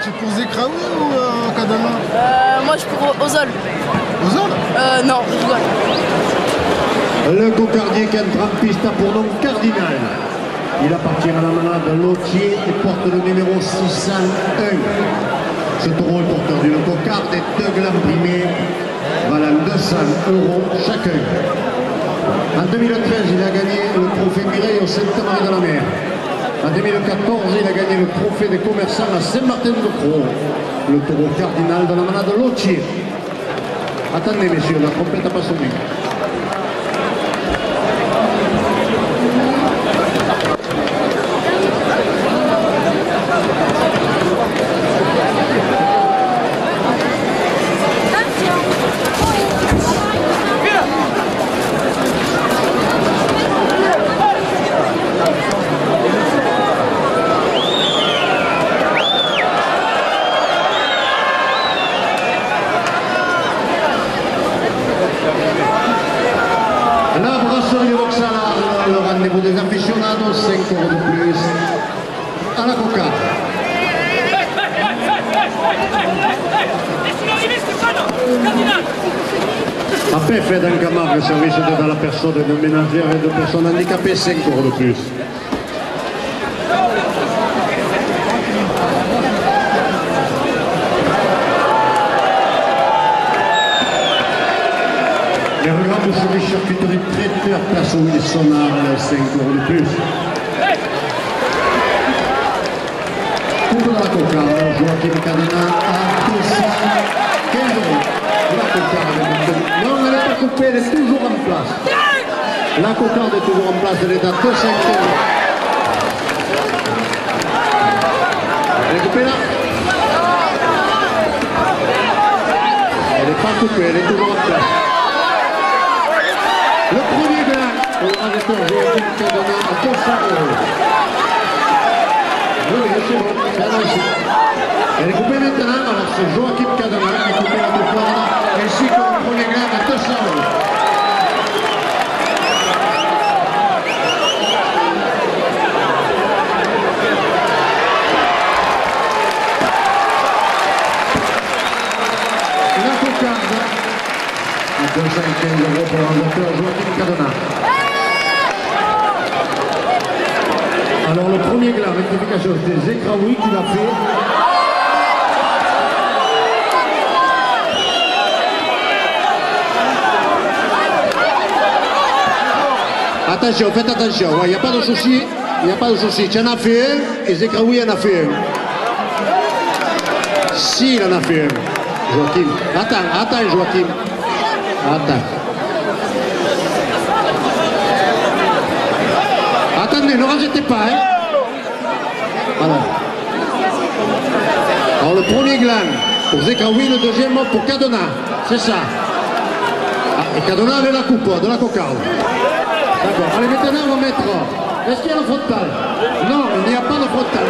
Tu es pour Zekraoui ou Kadama? Moi je suis pour Ozol. Ozol? Non, je rigole. Le cocardier qui entre en piste a pour nom Cardinal. Il appartient à la manade Lotier et porte le numéro 601. Ce taureau est porteur d'une cocarde et 2 glands primés valant 200 € chacun. En 2013, il a gagné le trophée Mireille au Sainte-Marie de la Mer. En 2014, il a gagné le trophée des commerçants à Saint-Martin-de-Croix. Le taureau Cardinal de la manade Lotier. Attendez messieurs, la trompette n'a pas sonné. La brasserie Roxana, le rendez-vous des aficionados, 5 € de plus à la coca. Après, fait d'un Camargue, service de la personne de ménagère et de personnes handicapées, 5 € de plus. Les regards de sur les charcuteries traiteurs, place au Wilsonard, 5 € de plus. Coupe de la coca, Joachim Cadena à 215 €. La cocarde, non, elle n'est pas coupée, elle est toujours en place. La cocarde est toujours en place, elle est à 215 €. Elle est coupée là? Elle n'est pas coupée, elle est toujours en place. Le premier gars pour le rajeteur Joachim Cadena à 200 €. Oui, c'est bon, c'est annoncé. Elle est coupée maintenant, alors c'est Joachim Cadena qui a coupé la cocarde, ainsi que le premier gars à 200 €. La cocarde à 215 € pour le rajeteur Joachim Cadena. Alors le premier glas, rectification, c'était Zekraoui qui l'a fait. Attention, faites attention, il n'y a pas de souci, il n'y a pas de souci. Tu en as fait un et Zekraoui en a fait un. Si, il en a fait un, Joachim. Attends, Joachim. Attends. Attendez, ne rajoutez pas, hein. Alors le premier gland pour Zekraoui, le deuxième pour Cadena, c'est ça. Ah, et Cadena avait la coupe de la cocarde. D'accord, allez maintenant on va mettre... Est-ce qu'il y a le frontal? Non, il n'y a pas de frontal.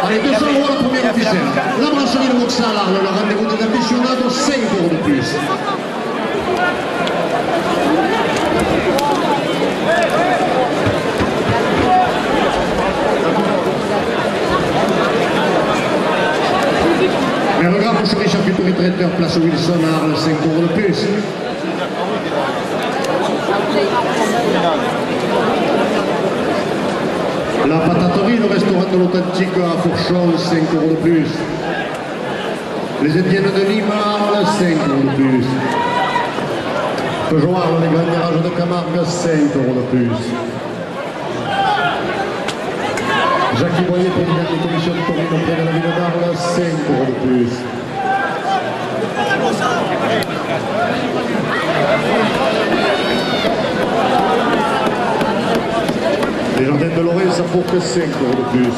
Allez, 200 € la première officielle. La brasserie de Roxana, le rendez-vous des aficionados, 5 € de plus. Mais regarde, pour les charcuteries traiteurs, place au Wilsonard, 5 € de plus. La pataterie, le restaurant de l'Authentique à Fourchon, 5 € de plus. Les Indiennes de Lima, 5 € de plus. Peugeoir, les grands garages de Camargue, 5 € de plus. Jacques Boyer, président de la commission de Torino auprès de la ville d'Arles, 5 € de plus. Les jardins de Lorraine, ça pour que 5 € de plus.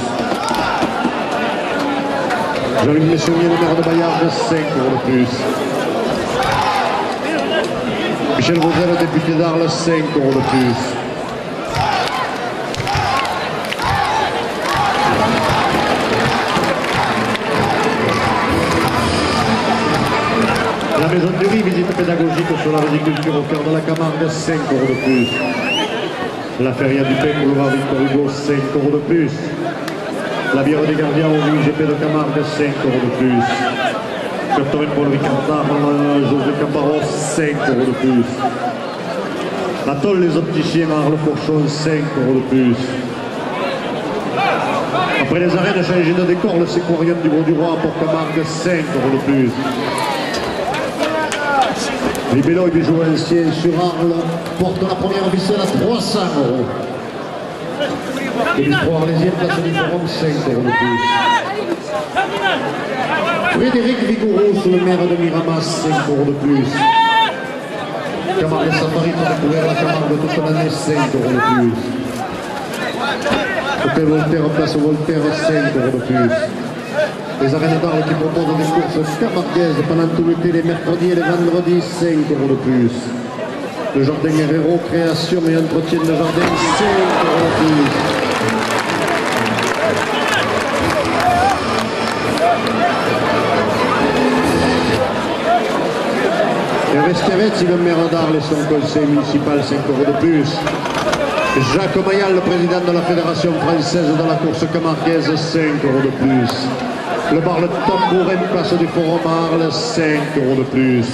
Jean-Luc Messonnier, le maire de Bayard, 5 € de plus. Michel Vaudrel, le député d'Arles, 5 € de plus. La maison du riz, visite pédagogique sur la riziculture au cœur de la Camargue, 5 € de plus. La feria du pain, boulevard Victor Hugo, 5 € de plus. La bière des gardiens au GP de Camargue, 5 euros de plus. Captain Paul Ricardar, José Camparos, 5 euros de plus. La Tolle les opticiens, Arles Fourchon, 5 euros de plus. Après les arènes changées de décor, le Séquarium du Bois du Roi pour Camargue, 5 euros de plus. Les Bélots et Bijoux anciens sur Arles portent la première ficelle à 300 euros. Et l'histoire arlésienne place du forum, 5 euros de plus. Frédéric Vigoureux, le maire de Miramas, 5 euros de plus. Camargue Safari pour découvrir la Camargue toute l'année, 5 euros de plus. Hôtel Voltaire, place Voltaire, 5 euros de plus. Les arènes d'Arles qui proposent des courses camarguaises pendant tout l'été, les mercredis et les vendredis, 5 euros de plus. Le jardin Herrero, création et entretien de jardin, 5 euros de plus. Et Resquevet, le maire d'Arles et son conseil municipal, 5 euros de plus. Jacques Mayal, le président de la Fédération française de la course camarguaise, 5 euros de plus. Le bar Le Tambourin, place du Forum à Arles, 5 euros de plus.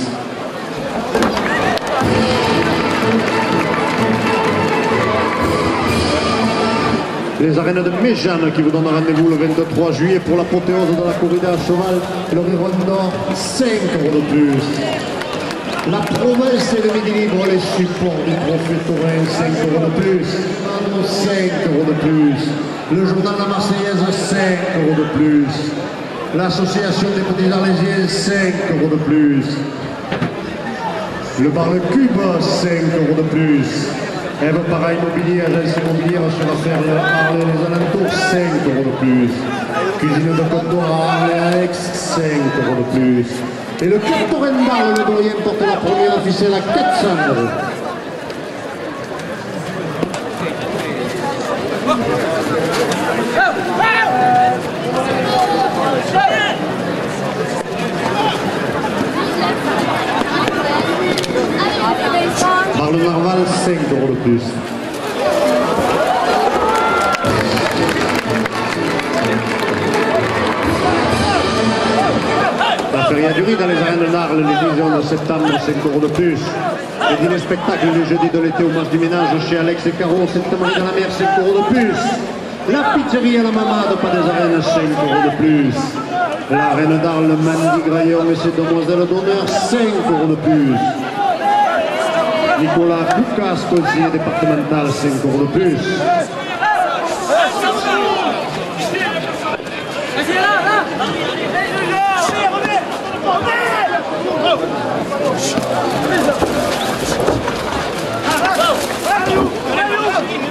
Les arènes de Méjeanne qui vous donnent rendez-vous le 23 juillet pour l'apothéose de la corrida à cheval et le Riron 5 euros de plus. La province et le Midi Libre, les supports du Trophée Taurin, 5 euros de plus. 5 euros de plus. Le journal La Marseillaise, 5 euros de plus. L'association des petits Arlésiens, 5 euros de plus. Le bar Le Cube, 5 euros de plus. Eve Para Immobilier, agence immobilière sur affaires Arles et les alentours, 5 euros de plus. Cuisine de comptoir à Arles et à Aix, 5 euros de plus. Et le Captorin d'Arles, le doyen, porte la première ficelle à 400 euros. Par le Narval, 5 euros de plus. La Feria du Riz dans les arènes de Narles, l'édition de septembre, 5 euros de plus. Les dîners spectacles le jeudi de l'été au match du ménage chez Alex et Caro, Sainte-Marie dans la mer, 5 euros de plus. La pizzeria à la Mamade, pas des arènes, 5 euros de plus. La reine d'Arles, Mandy Graillon et ses demoiselles d'honneur, 5 euros de plus. Nicolas Coucas, conseiller départemental, 5 euros de plus.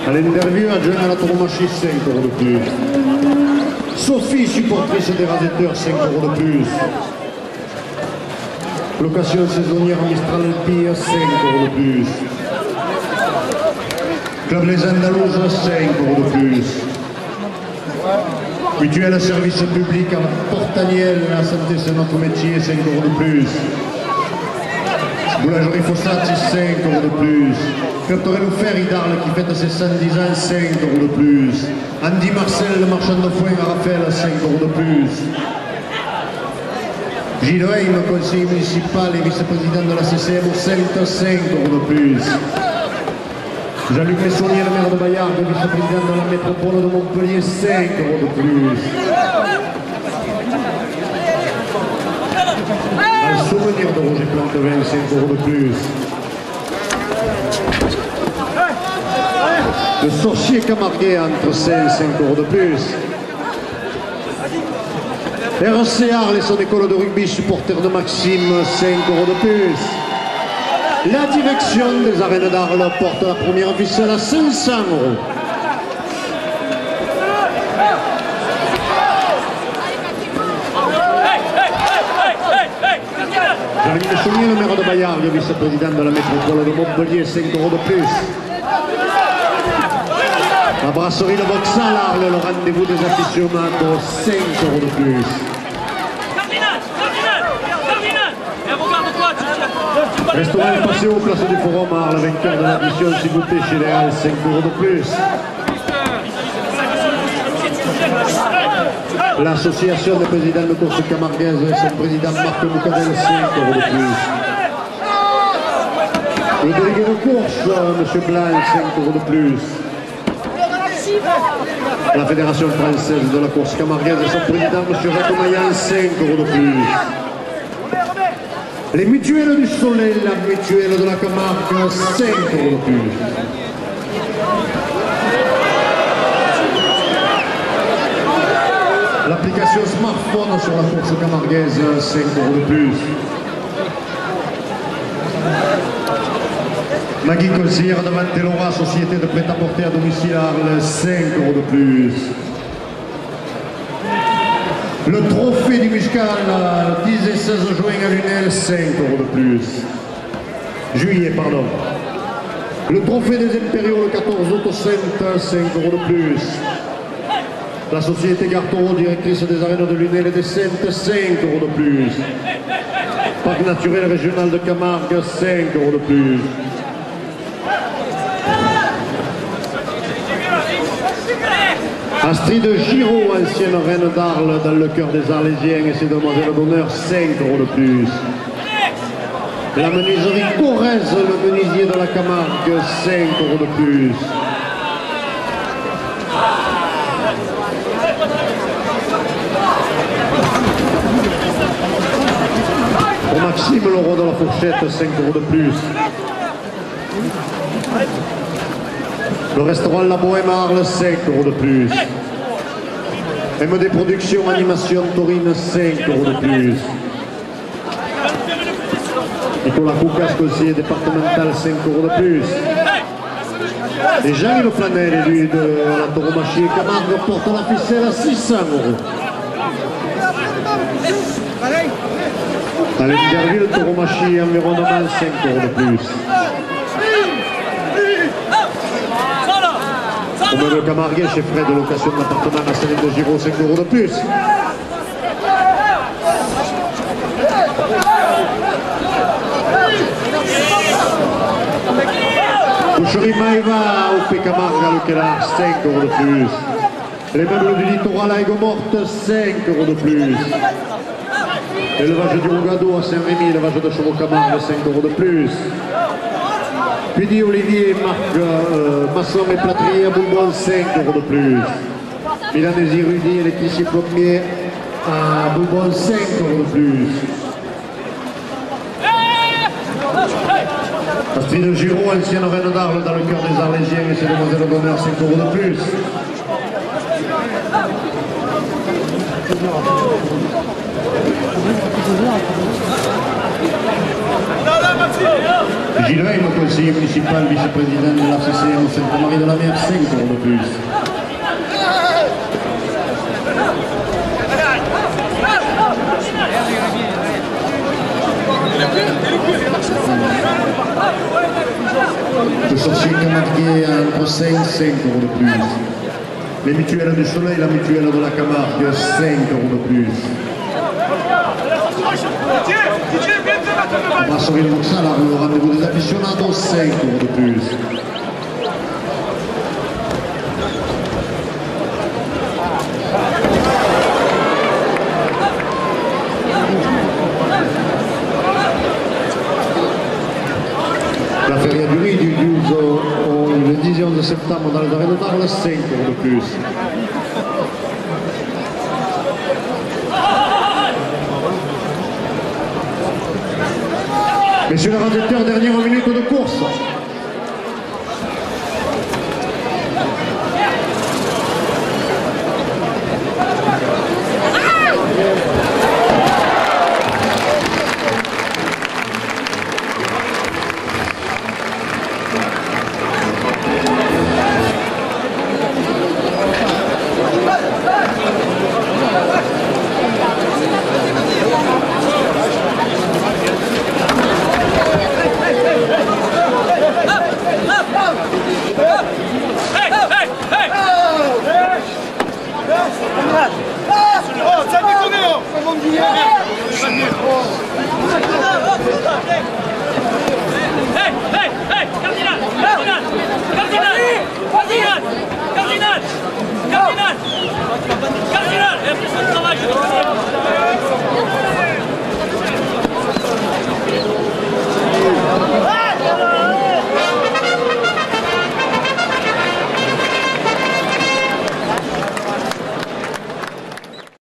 À l'interview, adjoint à la tauromachie, 5 euros de plus. Sophie, supportrice des raseteurs, 5 euros de plus. Location saisonnière Mistral Pire, 5 euros de plus. Club Les Andalouses, 5 euros de plus. Mutuelle service public à Portaniel, la santé c'est notre métier, 5 euros de plus. Boulangerie Fossati, 5 euros de plus. Captorel Ferry d'Arles qui fête ses 110 ans, 5 euros de plus. Andy Marcel, le marchand de foin à Raphaël, 5 euros de plus. Gilles Heim, conseiller municipal et vice-président de la CCM au Centre, 5 euros de plus. Jean-Luc Messonnier, le maire de Bayard, vice-président de la métropole de Montpellier, 5 euros de plus. Un souvenir de Roger Plantevin, 5 euros de plus. Le sorcier camarguais entre 5 et 5 euros de plus. RC Arles et son école de rugby, supporter de Maxime, 5 euros de plus. La direction des arènes d'Arles porte la première ficelle à 500 euros. Jean-Luc Messonnier, le maire de Bayard, le vice-président de la métropole de Montpellier, 5 euros de plus. La brasserie de Vauxhall Arles, le rendez-vous des aficionados, 5 euros de plus. Restaurant et Passéo, place du Forum Arles, vainqueur de l'addition s'y goûter chez les Halles, 5 euros de plus. L'association des présidents de course camarguaise et son président Marc Moucadel, 5 € de plus. Le délégué de course, M. Blanc, 5 € de plus. La Fédération française de la course camarguaise et son président, M. Jacques Maillan, 5 € de plus. Les mutuelles du Soleil, la mutuelle de la Camargue, 5 € de plus. L'application smartphone sur la course camarguaise, 5 € de plus. Magui conseillère de Mantelora, société de prêt-à-porter à domicile à Arles, 5 € de plus. Le trophée du Muscal, 10 et 16 juin à Lunel, 5 € de plus. Juillet, pardon. Le trophée des Impériaux, le 14 août au Sainte, 5 € de plus. La société Gartoro, directrice des arènes de Lunel et des Saintes, 5 € de plus. Parc naturel régional de Camargue, 5 € de plus. Astrid Giraud, ancienne reine d'Arles, dans le cœur des Arlésiens et ses demoiselles d'honneur, 5 € de plus. La menuiserie Corrèze, le menuisier de la Camargue, 5 € de plus. Pour Maxime, le roi de la fourchette, 5 € de plus. Le restaurant La Bohème à Arles, 5 € de plus. MD Productions, Animation Taurine, 5 € de plus. Nicolas Coucas, conseiller départemental, 5 € de plus. Et Jean-Yves Flanel, élu de la tauromachie Camargue, porte la ficelle à 600 €. À l'Interville, tauromachie environnement, 5 € de plus. Au même Camarguais, chez Fred, de location d'appartement à Céline de Giraud, 5 € de plus. Boucherie Maïva, au Pécamargue, à Lequelard, 5 € de plus. Les meubles du littoral à Aigues-Mortes, 5 € de plus. L'élevage du Rougado à Saint-Rémy, l'élevage de chevaux Camargue, 5 € de plus. Puis Olivier, Marc, Masson et Plâtrier à Boulbon, 5 € de plus. Milanesi Rudy, électricien plombier à Boulbon, 5 € de plus. Astrid Giraud, ancienne reine d'Arles, dans le cœur des Arlésiens et ses demoiselles d'honneur, 5 € de plus. Gilles Rey, le conseiller municipal, vice-président de la CCM Sainte-Marie de la Mer, 5 € de plus. Le sorcier Camarguais entre 5 et 5 € de plus. Les mutuelles du Soleil, la mutuelle de la Camargue, 5 € de plus. La brasserie Moxal, le rendez-vous des aficionados, 5 € de plus. La feria du riz du 12 le 10 et 11 septembre dans les arènes d'Arles, 5 € de plus. Messieurs les radiateurs, dernière minute de course. Cardinal